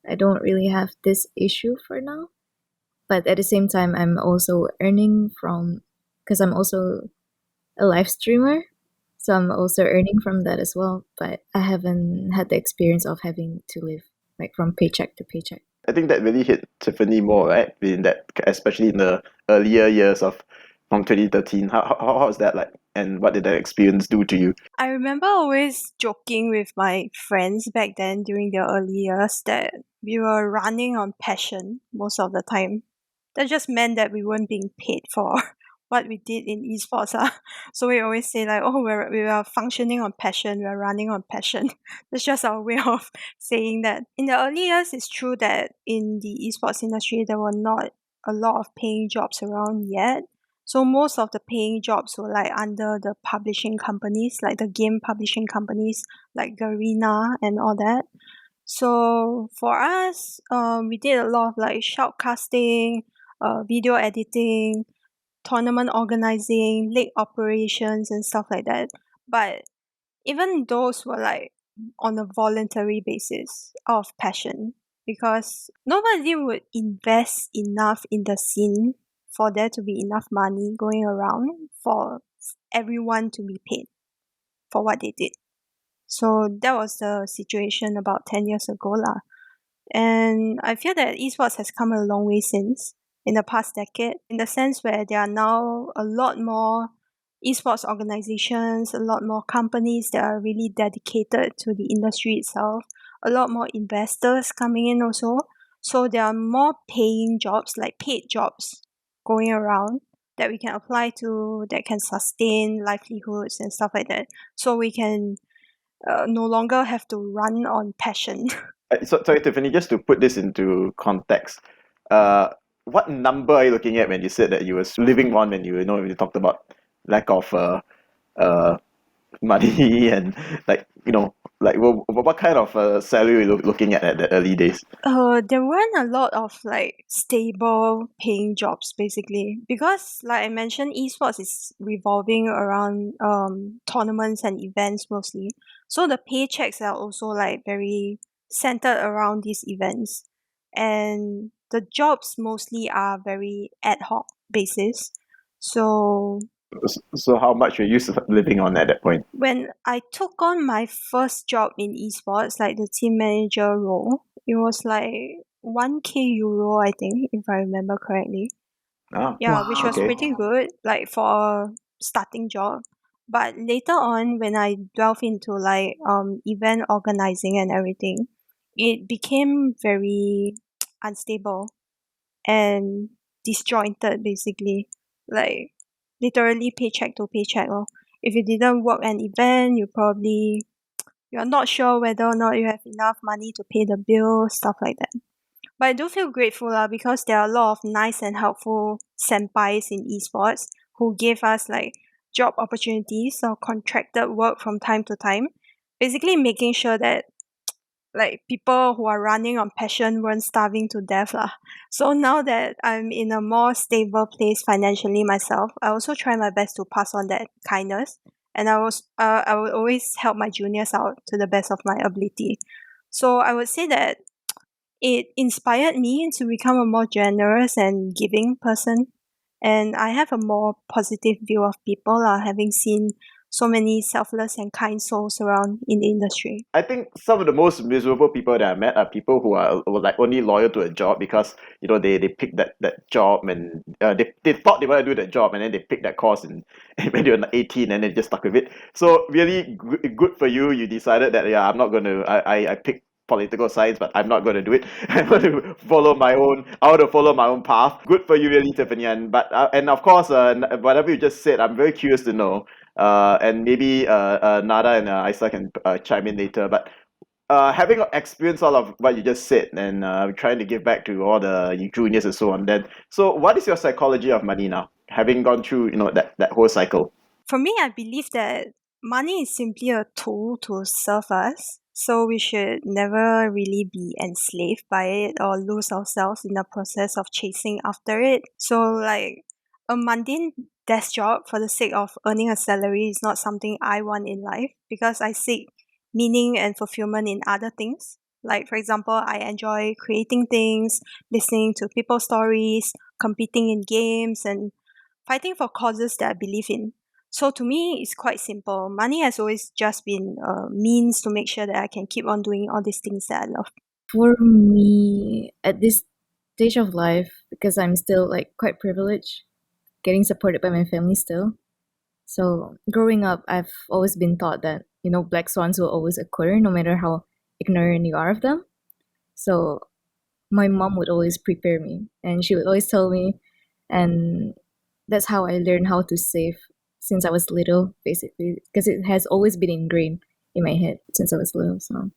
F: I don't really have this issue for now. But at the same time, I'm also earning from, because I'm also a live streamer. So I'm also earning from that as well. But I haven't had the experience of having to live like from paycheck to paycheck.
A: I think that really hit Tiffany more, right? In that, especially in the earlier years of from 2013. How was that like? And what did that experience do to you?
G: I remember always joking with my friends back then during the early years that we were running on passion most of the time. That just meant that we weren't being paid for what we did in esports. So we always say like, oh, we are functioning on passion, we're running on passion. That's just our way of saying that. In the early years, it's true that in the esports industry, there were not a lot of paying jobs around yet. So most of the paying jobs were like under the publishing companies, like the game publishing companies, like Garena and all that. So for us, we did a lot of like shoutcasting, video editing, tournament organizing, league operations, and stuff like that. But even those were like on a voluntary basis, out of passion, because nobody would invest enough in the scene for there to be enough money going around for everyone to be paid for what they did. So that was the situation about 10 years ago lah. And I feel that esports has come a long way since, in the past decade, in the sense where there are now a lot more esports organizations, a lot more companies that are really dedicated to the industry itself, a lot more investors coming in also. So there are more paying jobs, like paid jobs, going around that we can apply to, that can sustain livelihoods and stuff like that. So we can no longer have to run on passion.
A: Sorry, Tiffany, just to put this into context, what number are you looking at when you said that you were living on, when when you talked about lack of money and what kind of salary are you looking at the early days?
G: There weren't a lot of like stable paying jobs basically, because like I mentioned, esports is revolving around tournaments and events mostly. So the paychecks are also like very centered around these events, and the jobs mostly are very ad hoc basis. So
A: So how much were you living on at that point?
G: when I took on my first job in esports, like the team manager role, it was like 1k euro, I think, if I remember correctly. Yeah, which was
A: okay.
G: pretty good, like for a starting job. But later on, when I delved into like event organizing and everything, it became very unstable and disjointed basically. Like literally paycheck to paycheck. If you didn't work an event, you're not sure whether or not you have enough money to pay the bill, stuff like that. But I do feel grateful because there are a lot of nice and helpful senpais in esports who gave us like job opportunities or contracted work from time to time. Basically making sure that like people who are running on passion weren't starving to death lah. So now that I'm in a more stable place financially myself, I also try my best to pass on that kindness, and I would always help my juniors out to the best of my ability. So I would say that it inspired me to become a more generous and giving person, and I have a more positive view of people having seen so many selfless and kind souls around in the industry.
A: I think some of the most miserable people that I met are people who were like only loyal to a job because they picked that job, and they thought they want to do that job, and then they picked that course and when they were 18 and then just stuck with it. So really good for you. You decided that I'm not going to. I picked political science, but I'm not going to do it. I want to follow my own. I want to follow my own path. Good for you, really, Tiffany. And of course, whatever you just said, I'm very curious to know. And maybe Nada and Isa can chime in later. But having experienced all of what you just said and trying to give back to all the juniors and so on, then so what is your psychology of money now? Having gone through, that whole cycle.
G: For me, I believe that money is simply a tool to serve us. So we should never really be enslaved by it or lose ourselves in the process of chasing after it. So, like, a mundane desk job for the sake of earning a salary is not something I want in life, because I seek meaning and fulfillment in other things. Like, for example, I enjoy creating things, listening to people's stories, competing in games, and fighting for causes that I believe in. So to me, it's quite simple. Money has always just been a means to make sure that I can keep on doing all these things that I love.
F: For me, at this stage of life, because I'm still like quite privileged, getting supported by my family still. So growing up, I've always been taught that, black swans will always occur no matter how ignorant you are of them. So my mom would always prepare me and she would always tell me, and that's how I learned how to save since I was little, basically, because it has always been ingrained in my head since I was little. So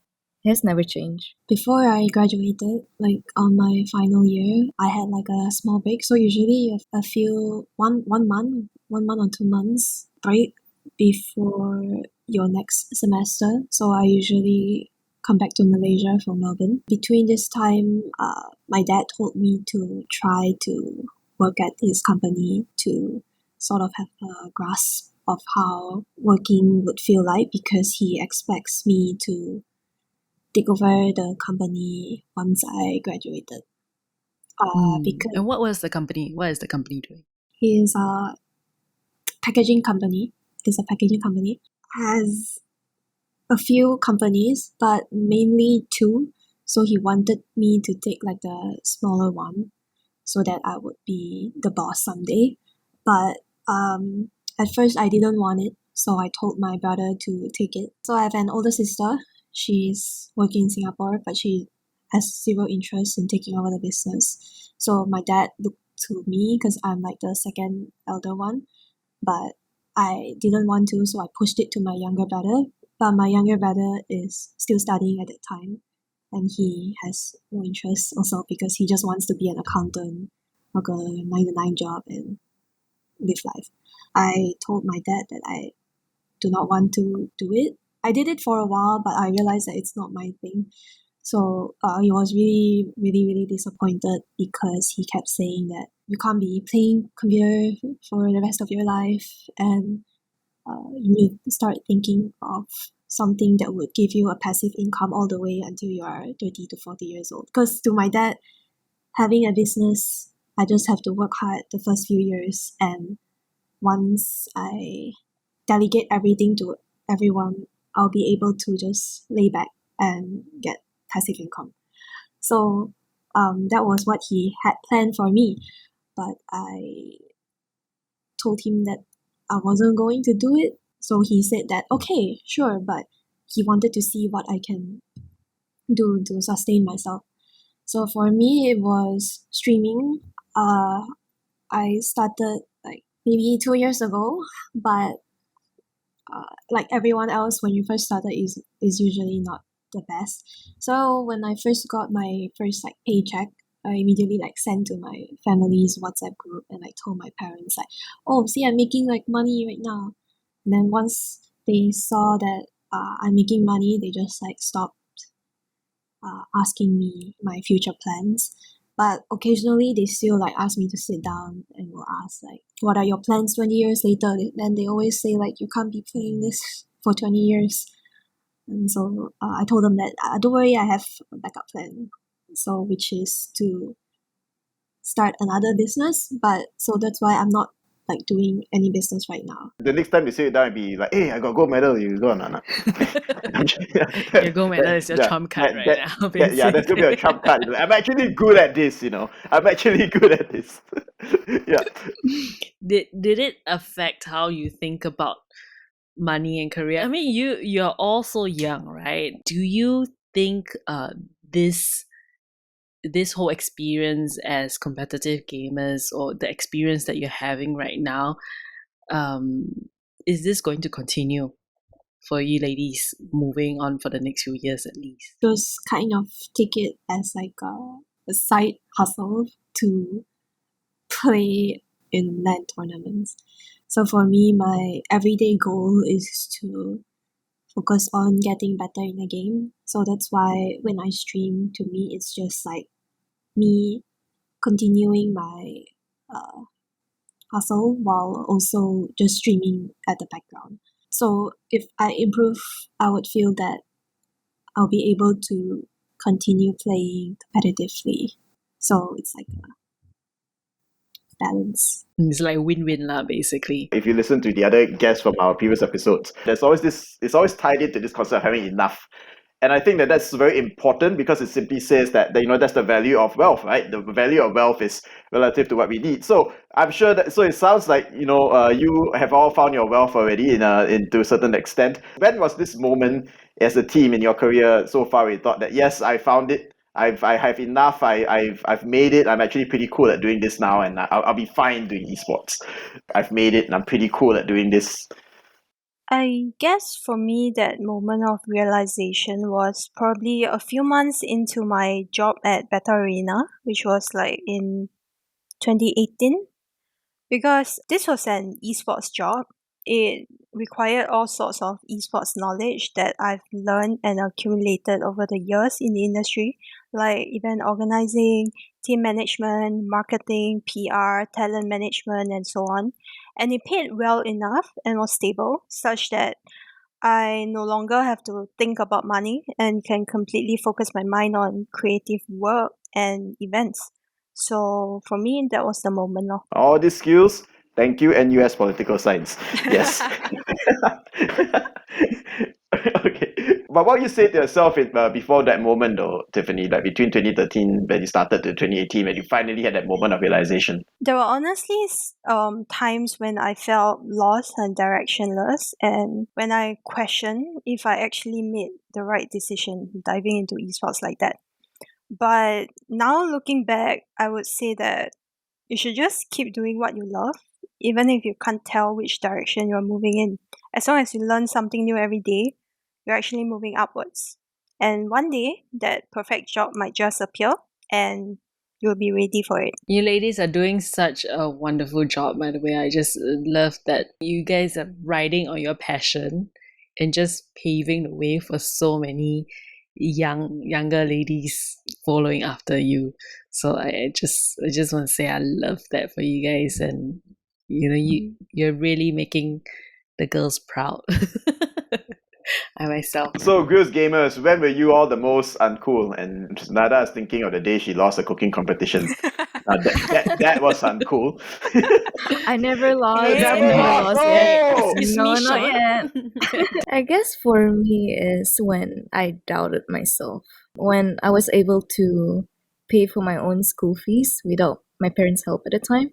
F: it has never changed.
D: Before I graduated, like on my final year, I had like a small break. So usually you have a few one month or 2 months break before your next semester. So I usually come back to Malaysia from Melbourne. Between this time, my dad told me to try to work at his company to sort of have a grasp of how working would feel like, because he expects me to take over the company once I graduated. Because
C: And what was the company? What is the company doing?
D: he is a packaging company. It's a packaging company. Has a few companies, but mainly two. So he wanted me to take like the smaller one, so that I would be the boss someday. But at first I didn't want it, so I told my brother to take it. So I have an older sister. She's working in Singapore, but she has zero interest in taking over the business. So my dad looked to me because I'm like the second elder one, but I didn't want to, so I pushed it to my younger brother. But my younger brother is still studying at that time, and he has no interest also because he just wants to be an accountant, work a 9 to 9 job, and live life. I told my dad that I do not want to do it. I did it for a while, but I realized that it's not my thing. So he was really, really, really disappointed because he kept saying that you can't be playing computer for the rest of your life, and you need to start thinking of something that would give you a passive income all the way until you are 30 to 40 years old. Because to my dad, having a business, I just have to work hard the first few years, and once I delegate everything to everyone, I'll be able to just lay back and get passive income. So that was what he had planned for me, but I told him that I wasn't going to do it. So he said that, okay, sure, but he wanted to see what I can do to sustain myself. So for me, it was streaming. I started like maybe 2 years ago, but like everyone else, when you first started is usually not the best. So when I first got my first like paycheck, I immediately like sent to my family's WhatsApp group and I told my parents like, oh, see, I'm making like money right now. And then once they saw that I'm making money, they just like stopped asking me my future plans. But occasionally they still like ask me to sit down and will ask like, what are your plans 20 years later? Then they always say like, you can't be playing this for 20 years. And so I told them that don't worry, I have a backup plan. So which is to start another business. But so that's why I'm not like doing any business right now.
A: The next time you sit down and be like, hey, I got gold medal, you go on.
C: Your gold medal is your trump card right now.
A: Yeah, that's gonna be a trump card. I'm actually good at this, I'm actually good at this. Yeah.
C: Did it affect how you think about money and career? I mean, you're all so young, right? Do you think this whole experience as competitive gamers, or the experience that you're having right now, is this going to continue? for you ladies moving on for the next few years at least?
D: Just kind of take it as like a side hustle to play in LAN tournaments. So for me, my everyday goal is to focus on getting better in the game. So that's why when I stream, to me, it's just like me continuing my hustle while also just streaming at the background. So if I improve, I would feel that I'll be able to continue playing competitively. So it's like a balance.
C: It's like win-win lah, basically.
A: If you listen to the other guests from our previous episodes, there's always this, it's always tied into this concept of having enough. And I think that that's very important because it simply says that, that's the value of wealth, right? The value of wealth is relative to what we need. So I'm sure that, so it sounds like, you have all found your wealth already to a certain extent. When was this moment as a team in your career so far where you thought that, yes, I found it, I have enough, I've made it, I'm actually pretty cool at doing this now, and I'll be fine doing esports. I've made it and I'm pretty cool at doing this.
G: I guess for me, that moment of realization was probably a few months into my job at Battle Arena, which was like in 2018. Because this was an esports job, it required all sorts of esports knowledge that I've learned and accumulated over the years in the industry, like event organizing, team management, marketing, PR, talent management, and so on. And it paid well enough and was stable, such that I no longer have to think about money and can completely focus my mind on creative work and events. So for me, that was the moment.
A: All these skills, thank you, NUS Political Science. Yes. Okay. But what you say to yourself before that moment, though, Tiffany, like between 2013 when you started to 2018 when you finally had that moment of realization?
G: There were honestly times when I felt lost and directionless, and when I questioned if I actually made the right decision diving into esports like that. But now looking back, I would say that you should just keep doing what you love, even if you can't tell which direction you're moving in. As long as you learn something new every day, you're actually moving upwards. And one day, that perfect job might just appear and you'll be ready for it.
C: You ladies are doing such a wonderful job, by the way. I just love that you guys are riding on your passion and just paving the way for so many younger ladies following after you. So I just want to say I love that for you guys, and you're really making the girls proud. I myself.
A: So, Grills Gamers, when were you all the most uncool? And Nada is thinking of the day she lost a cooking competition. That was uncool.
F: I never lost.
G: Hey.
F: I never lost yet.
A: Oh!
C: Excuse
F: No,
C: me,
F: not
C: Sean.
F: yet. I guess for me is when I doubted myself. When I was able to pay for my own school fees without my parents' help at the time,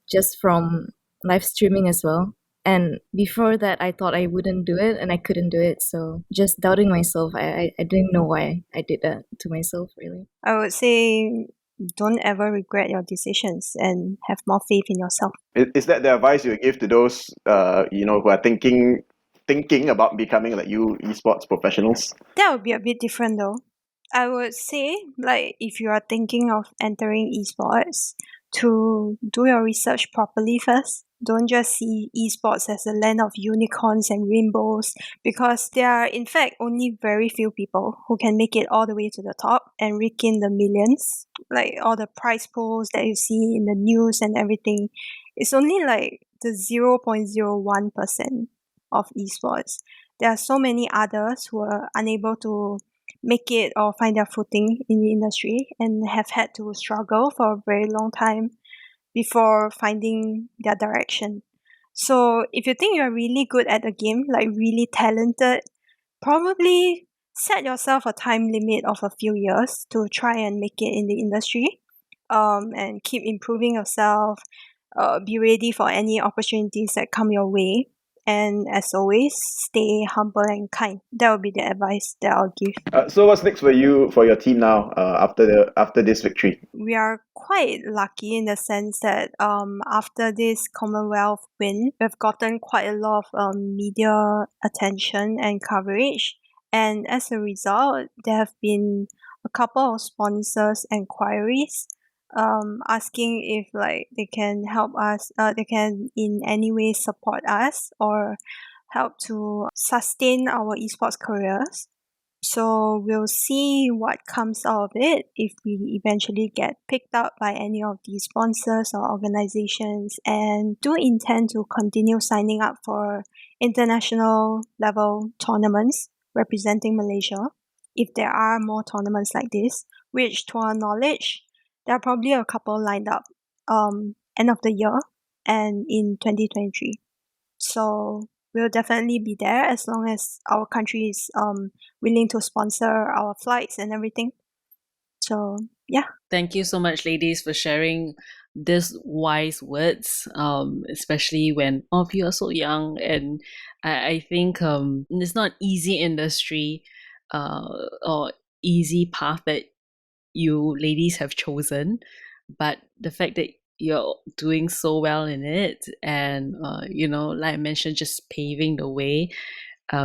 F: just from live streaming as well. And before that, I thought I wouldn't do it and I couldn't do it. So just doubting myself, I didn't know why I did that to myself, really.
G: I would say don't ever regret your decisions and have more faith in yourself.
A: Is that the advice you would give to those, who are thinking about becoming like you esports professionals?
G: That would be a bit different though. I would say, like, if you are thinking of entering esports, to do your research properly first. Don't just see esports as a land of unicorns and rainbows, because there are in fact only very few people who can make it all the way to the top and rake in the millions. Like all the prize pools that you see in the news and everything, it's only like the 0.01% of esports. There are so many others who are unable to make it or find their footing in the industry and have had to struggle for a very long time before finding their direction. So if you think you're really good at the game, like really talented, probably set yourself a time limit of a few years to try and make it in the industry, and keep improving yourself. Be ready for any opportunities that come your way. and as always, stay humble and kind. That would be the advice that I'll give.
A: So what's next for you, for your team now, after this victory?
G: We are quite lucky in the sense that after this Commonwealth win, we've gotten quite a lot of media attention and coverage, and as a result, there have been a couple of sponsors inquiries asking if like they can help us, they can in any way support us or help to sustain our esports careers. So we'll see what comes out of it if we eventually get picked up by any of these sponsors or organizations, and do intend to continue signing up for international level tournaments representing Malaysia if there are more tournaments like this, which to our knowledge, there are probably a couple lined up end of the year and in 2023. So we'll definitely be there as long as our country is willing to sponsor our flights and everything. So yeah.
C: Thank you so much, ladies, for sharing these wise words, especially when all of you are so young. And I think it's not easy industry or easy path that you ladies have chosen, but the fact that you're doing so well in it, and like I mentioned, just paving the way,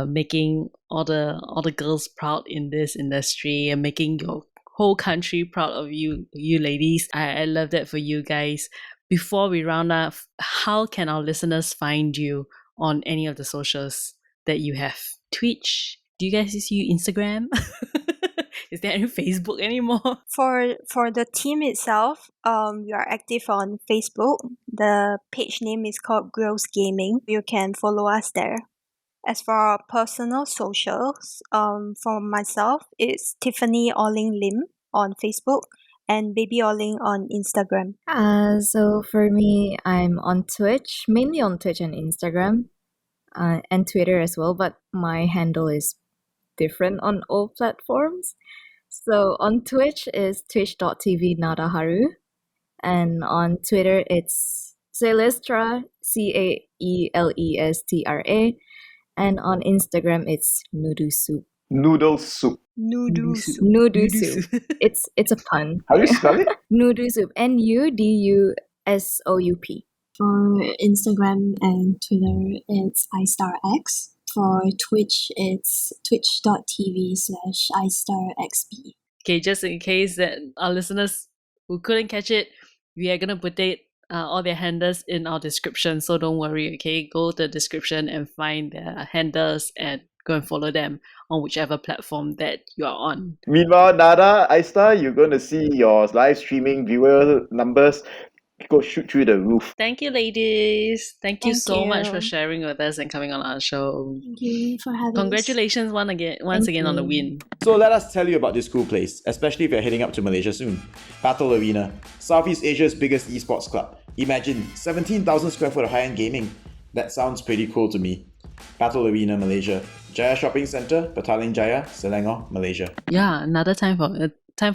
C: making all the girls proud in this industry, and making your whole country proud of you ladies. I love that for you guys. Before we round up, how can our listeners find you on any of the socials that you have? Twitch? Do you guys use Instagram? Is there any Facebook anymore?
G: For the team itself, we are active on Facebook. The page name is called Girls Gaming. You can follow us there. As for our personal socials, for myself, it's Tiffany Orling Lim on Facebook and Baby Orling on Instagram.
F: So for me, I'm on Twitch, mainly on Twitch and Instagram, and Twitter as well, but my handle is different on all platforms. So on Twitch is twitch.tv nadaharu, and on Twitter it's Celestra, Caelestra, and on Instagram it's Noodle Soup.
A: Noodle soup.
G: Noodle soup.
F: Noodle Soup. It's a pun.
A: How do you spell it?
F: Noodle Soup. NUDUSOUP.
D: For Instagram and Twitter, it's iStarX. For Twitch, it's twitch.tv/iStarXP.
C: Okay, just in case that our listeners who couldn't catch it, we are gonna put all their handles in our description, so don't worry. Okay, go to the description and find their handles and go and follow them on whichever platform that you are on.
A: Meanwhile, Nada, Aista, you're going to see your live streaming viewer numbers go shoot through the roof.
C: Thank you, ladies. Thank you
G: Thank
C: so much
G: you.
C: for sharing with us and coming on our show.
D: Thank you for having us.
C: Congratulations once again on the win.
A: So let us tell you about this cool place, especially if you're heading up to Malaysia soon. Battle Arena, Southeast Asia's biggest esports club. Imagine 17,000 square foot of high-end gaming. That sounds pretty cool to me. Battle Arena, Malaysia. Jaya Shopping Centre, Petaling Jaya, Selangor, Malaysia.
C: Yeah, another time for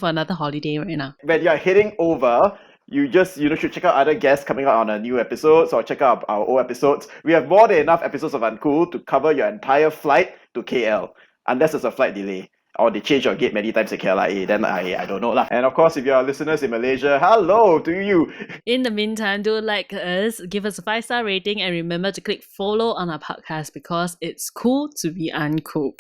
C: another holiday right now.
A: When you're heading over, you just should check out other guests coming out on a new episodes, or check out our old episodes. We have more than enough episodes of Uncool to cover your entire flight to KL, unless there's a flight delay or they change your gate many times to KLIA, then I don't know lah. And of course, if you're listeners in Malaysia, hello to you.
C: In the meantime, do like us, give us a 5-star rating, and remember to click follow on our podcast because it's cool to be uncool.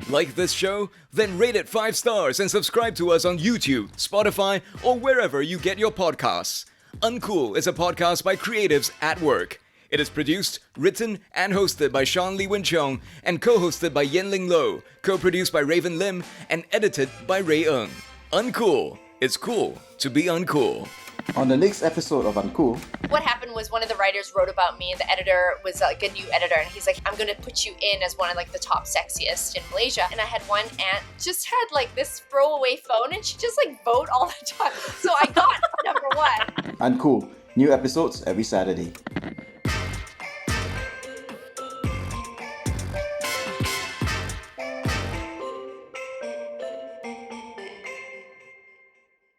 B: Like this show? Then rate it 5 stars and subscribe to us on YouTube, Spotify, or wherever you get your podcasts. Uncool is a podcast by creatives at work. It is produced, written, and hosted by Li-wen Cheong and co-hosted by Ling Lo, co-produced by Raven Lim, and edited by Ray Ng. Uncool. It's cool to be uncool.
A: On the next episode of Uncool,
H: what happened was one of the writers wrote about me, and the editor was like a new editor, and he's like, I'm gonna put you in as one of like the top sexiest in Malaysia. And I had one aunt just had like this throwaway phone, and she just like vote all the time. So I got number one.
A: Uncool. New episodes every Saturday.